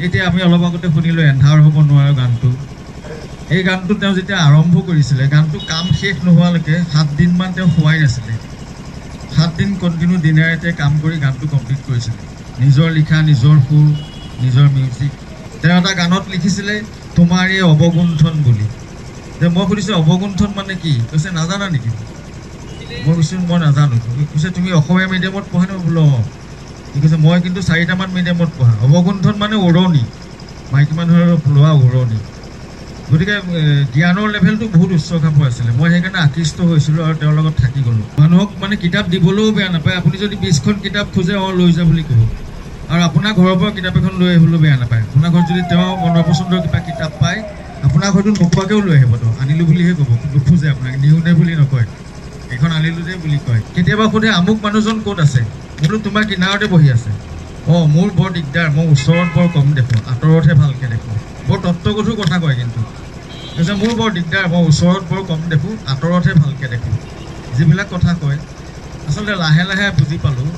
এতিয়া আমি অলপ আগতে শুনিলোঁ এন্ধাৰ হ'ব নোৱাৰে গানটো। এই গানটো তেওঁ যেতিয়া আৰম্ভ কৰিছিলে, গানটো কাম শেষ নোহোৱালৈকে 7 দিনমান তেওঁ শুৱাই নাছিলে। 7 দিন কণ্টিনিউ দিনে ৰাতিয়ে কাম কৰি গানটো কমপ্লিট কৰিছিলে। নিজৰ লিখা, নিজৰ সুৰ, নিজৰ মিউজিক। তেওঁ এটা গানত লিখিছিলে তোমাৰ এই অৱগুণ্ঠন বুলি। মই সুধিছোঁ অৱগুণ্ঠন মানে কি? কৈছে নাজানা নেকি? মই কৈছোঁ মই নাজানো। কৈছে তুমি অসমীয়া মিডিয়ামত পঢ়া নে? বোলো অঁ। কি কৈছে মই কিন্তু 4টামান মিডিয়ামত পঢ়া। অৱগুণ্ঠন মানে উৰণি, মাইকী মানুহৰ লোৱা উৰণি। গতিকে জ্ঞানৰ লেভেলটো বহুত উচ্চ খাপৰ আছিলে। মই সেইকাৰণে আকৃষ্ট হৈছিলোঁ আৰু তেওঁৰ লগত থাকি গ'লোঁ। মানুহক মানে কিতাপ দিবলৈও বেয়া নাপায়। আপুনি যদি 20খন কিতাপ খোজে লৈ যা বুলি ক'ব। আৰু আপোনাৰ ঘৰৰ পৰা কিতাপ এখন লৈ আহিবলৈও বেয়া নাপায়। আপোনাৰ ঘৰত যদি তেওঁ মনৰ পচন্দৰ কিবা কিতাপ পায়, আপোনাৰ ঘৰতো নোপোৱাকৈও লৈ আহিব। আনিলোঁ বুলিহে ক'ব, নোখোজে আপোনাক, নিওঁ নে বুলি নকয়। এইখন আনিলোঁ দে বুলি কয়। কেতিয়াবা সোধে আমুক মানুহজন ক'ত আছে? বোলো তোমাৰ কিনাৰতে বহি আছে। অঁ মোৰ বৰ দিগদাৰ, মই ওচৰত বৰ কম দেখোঁ, আঁতৰতহে ভালকৈ দেখোঁ। বৰ তত্ত্বগধুৰ কথা কয় কিন্তু। কৈছে মোৰ বৰ দিগদাৰ, মই ওচৰত বৰ কম দেখোঁ, আঁতৰতহে ভালকৈ দেখোঁ। যিবিলাক কথা কয় আচলতে লাহে লাহে বুজি পালোঁ